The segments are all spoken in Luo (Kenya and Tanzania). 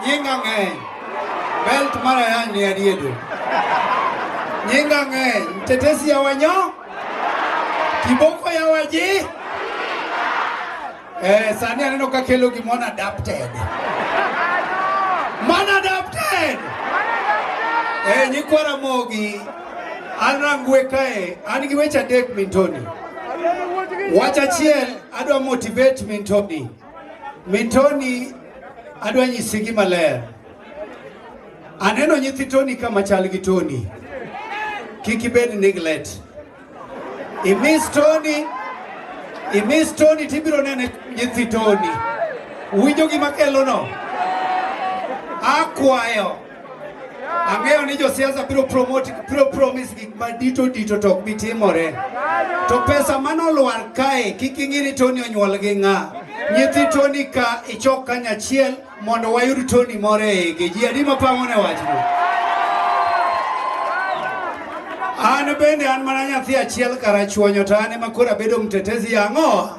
Nyinga nge. Belt mara yani ya diedo. Nyinga nge. Mtetesi ya wanyo. Kiboko ya waji. Sani aneno kakelo kimona adapted. Man adapted. Nyikwara mogi. Anangwe kae. Anigiwecha dek Mintoni. Wacha chiel adwa motivate Mintoni. Mintoni adwa nyisigi maler. Aneno nyithi Toni kama chal gi Toni. Kiki bed neglect. Imis Toni tibiro nene nyithi Toni. Uwinjo gima kelo no. Akwayo. Ang'eyo ni josiasa biro promise gik madito tok bitimore. To pesa manolwar kae kik ing'ini Toni onyuol gi ng'a. Nyithi Toni ka ichok kanyachiel mondo wayud Toni more ege. Ji adi mapang'o ne wachno. An bende an mana nyathi achiel karachuonyo to an ema koro abedo mtetezi ang'o.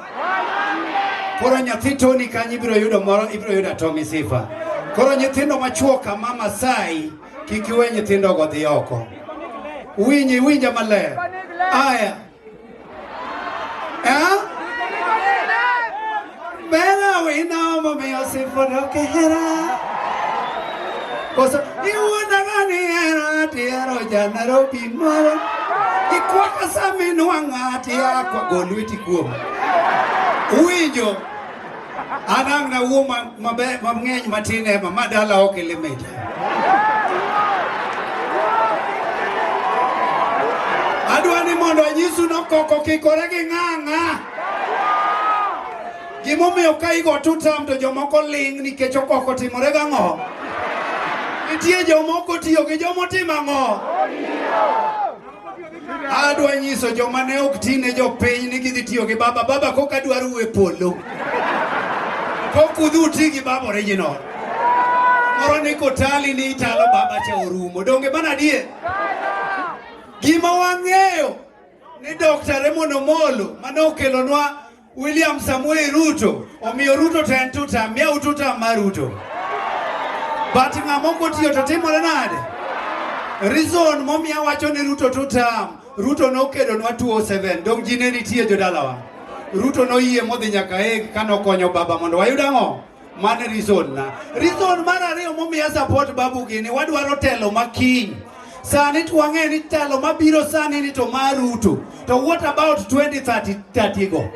Koro nyathi Toni kanyi ibiro yudo Tommy Sifa. Koro nyithindo machuo kama Masai kik iwe nyithindo go dhi oko. Winja maler. Aya. Bela wina momiyo Sifa okehera. Kosa iwuonda gani era tiero Nairobi moro. Ikwaka saminu wang'ati akwa golweti kuom. Uwinjo. Anang na uo mamng'eny matine madala oke limit. Adwani mondo anyisu no koko kikore gi ng'ang'a. Gimomiyo ka igo tutam to jomoko ling nikech okoko timore gang'o. Nitie jomoko tiyo gi jomotimo ang'o. Adwa nyiso joma ne ok tine jopiny ni gidhi tiyo gi baba koka dwaro uwe polo. Kokudhu uti gi baba original. Moro ni kotali ni italo baba cha orumo. Donge bana die. Gima wang'eyo ni Dr. Raymond Omolo mane okelonwa William Samuel Ruto. Omiyo Ruto to en tutam, miya ututam mar Ruto. But ng'amoko tiyo to timore nade? Reason momiya wacho ni Ruto tutam. Ruto no kelonwa 207. Dong ji ne nitie jodalawa. Ruto no yie modhi nyaka kano konyo baba mondo wayud ang'o. Mane reason na. Reason mar ariyo momiya support babu gini wadwaro telo makiny. Sani tuang'e ni telo mabiro sani ni to mar Ruto. To what about 2030 go?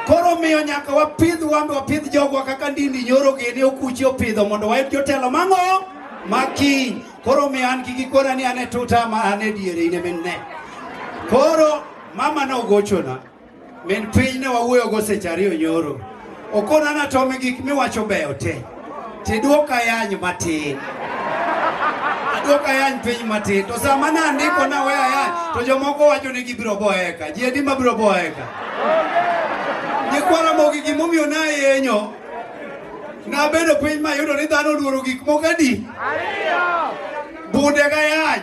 Koro miyo nyaka wapidh jogwa kaka Ndindi Nyoro gini okuchi opidho mondo wayud jotelo mang'o makiny. Koro miyo an kikikora ni ane tutama ane diere ine minne. Koro mama no gochona. Men piny ne wawuoyo go seche ariyo nyoro. Okona na tome gik miwacho beyo te. Tiduoka yany matin. Aduoka yany piny matin. To sama na ndiko na weya yany. To jomoko wacho ni gibiro boeka. Ji adi mabiro boeka. Nyikwara mogi gimomiyo na yenyo. Na bedo piny mayudo ni dhano oluoro gik moko adi. Bunde ga yany.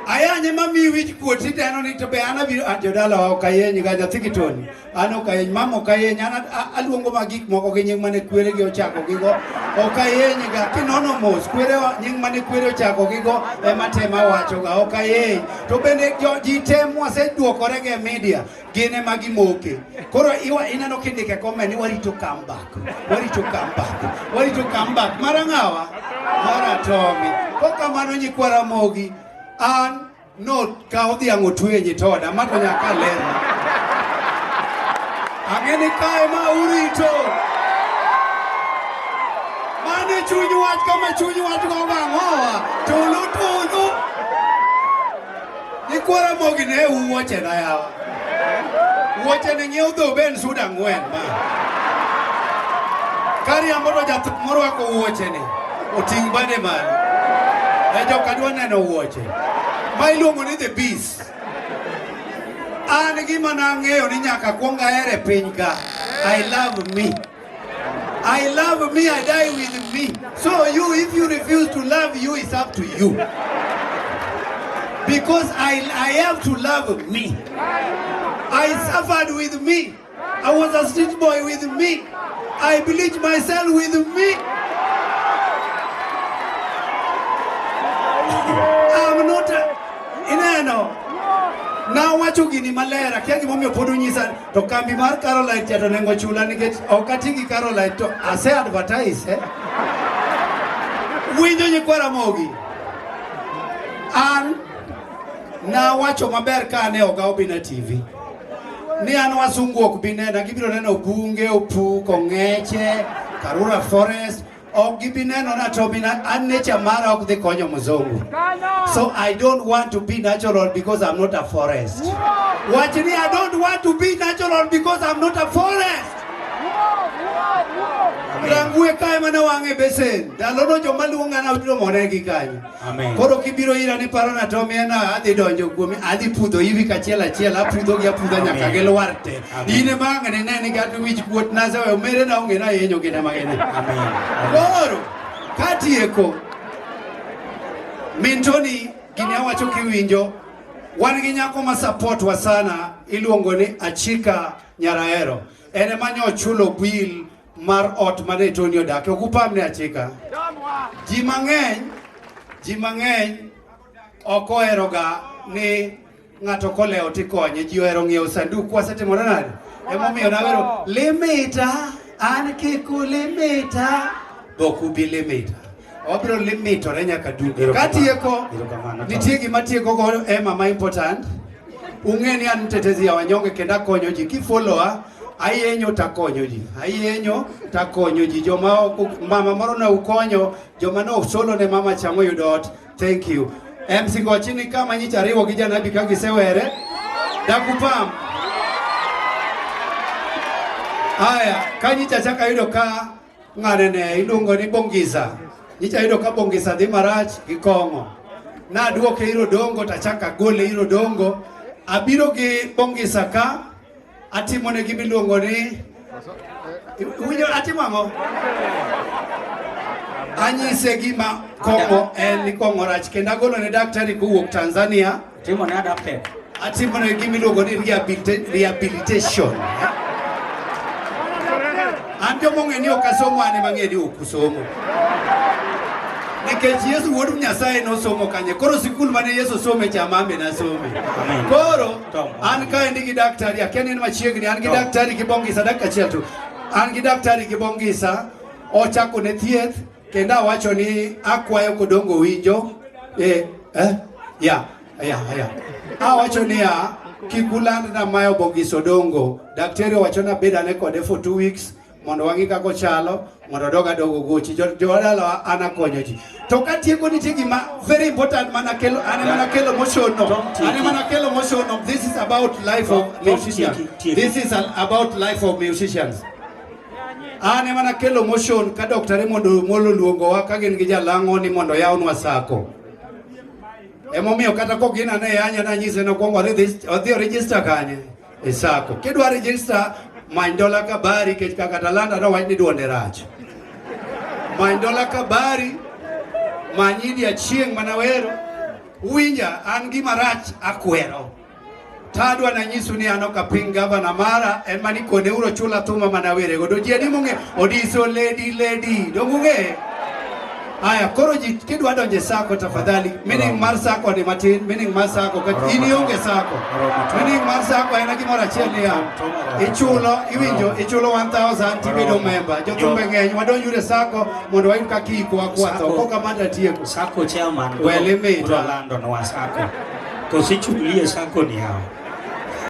Ayanye mami wich kuoti teno ni to be anabiro jodala okayeny ga nyathi gi Toni. An okayeny mama okayeny an aluongo magik moko gi nying mane kwere gi ochako gigo. Okayeny ga kinono mos kwere nying mane kwere ochako gigo ema tema wacho ga okayeny. To bende ji temo aseduokore ge media gine magi moke. Koro inano kindike comment ni warito come back. Warito come back. Mara ng'awa? Mara Tommy. Koka mano nyikwara mogi. An no ka odhiang' otwe nyitoda mato nyaka ler. Ang'eni kae ma urito. Mane chuny wach kama chuny wach go bang'owa. Tulu. Nikwara mogi ne uwoche na yawa. Uwoche ne ng'iew dho ben suda ng'wen ma. Kari amoto jath moro wako uwoche ni. Oting' bade malo. Joka dwa neno uwoche. Ma iluongo ni The Beast. An gima nang'eyo ni nyaka kuong ahere piny ka. I love me. I die with me. So you, if you refuse to love you, it's up to you. Because I have to love me. I suffered with me. I was a street boy with me. I bleached myself with me. I'm not ineno. Now wacho gini malera kia gimomiyo pod unyisa to kambi mar Caroline to nengo chula nikech okatigi Caroline to ase advertise winjo nyikwara mogi an na wacho maber ka ne ogaw Bina TV ni an wasungu ok binena gibiro neno bunge opuk ong'eche Karura Forest ok gibineno na to bina an nature mara ok dhi konyo mzungu. So I don't want to be natural because I'm not a forest. Watch me, I don't want to be natural because I'm not a forest. Rangue kai mana wange besen. Dalono joma luonga na biro monegi kanyo. Amen. Koro kibiro ira ni paro na to miena adhi donjo kuomi adhi pudho hivi kachiel achiel apudho gi apudha nyaka gelwarte. Ine manga ne neni gatu wich kuot na sawe umere na onge na yenyo gina magene. Amen. Koro katieko Mintoni gini awacho kiwinjo wan gi nyako ma support wa sana iluongo ni Achika Nyaraero. Ene manyo chulo bill mar ot mane Tony odake okupamne Achika. Ji mang'eny ok oheroga ni ng'ato koleo tikonye. Ji ohero ng'iewo sanduku wasetimore nade emomiyo nawero limita an kiku limita boku bi limita obro limito re nyaka duge katieko nitie gima tieko go mama important ung'eni an tetezi ya wanyonge kenda konyo ji kifollowa ayenyo takonyo ji joma mama moro na ukonyo joma no solo ne mama chamo yudot. Thank you MC Gochini kama nyicha riwo gi janabi ka gisewere dakupam aya kanyicha chaka yudo ka ng'anene iluongo ni Bongisa nyicha yudo ka Bongisa dhi marach gi kong'o na duoke iro dongo tachaka gole iro dongo abiro gi Bongisa ka atimone gi miluongo ni winjo atimo ang'o anyise gima kong'o en ni kong'o rach kendo agolo ne daktari kowuok Tanzania Timone adapted. atimone gi miluongo ni rehabilitation. An jomong'e ni ok asomo ane mang'e ni ok usomo nikech Yesu wuod Nyasaye nosomo kanye koro sikul mane Yesu some chamambe na some koro an kaendi gi daktari akia ni machiegni an gi daktari gi Bongisa dakika achiel tu an gi daktari gi Bongisa ochako ne thieth kendo awacho ni akwayo kodongo winjo awacho ni kikuland na mayo Bongisa odongo daktari owacho na bedane kode for 2 weeks mondo wangi kako chalo mondo dogo gochi jodala ana konyo ji to katieko nitie gima very important manakelo motion no this is about life of musicians. This is about life of musicians. Ane manakelo motion ka Dr. Raymond Molo luongo wa ka gin gi jalango ni mondo yawnwa sako emomiyo kata kogina ne anya na nyise no kwongo odhi register kanye e sako kidwa register Mandola Kabari kech kaka talanta no wachni duonde rach Mandola Kabari manyidi achieng' manawero winja an gima rach akwero tadwa na nyisu ni ano kaping gavana mara en mani kone uro chula thuma manawere godo jeni munge odiso lady dongunge aya koro ji kidwa donje sako tafadhali meaning mar sako ni matin meaning mar sako ka ini onge sako meaning mar sako ena gimora achiel ni ya ichulo 1000 tibedo member jotumbe ng'eny wadonjure sako mondo wayud kaka iko akwatho koka manda tieko sako chairman welimito lando no sako to sichulie sako ni hao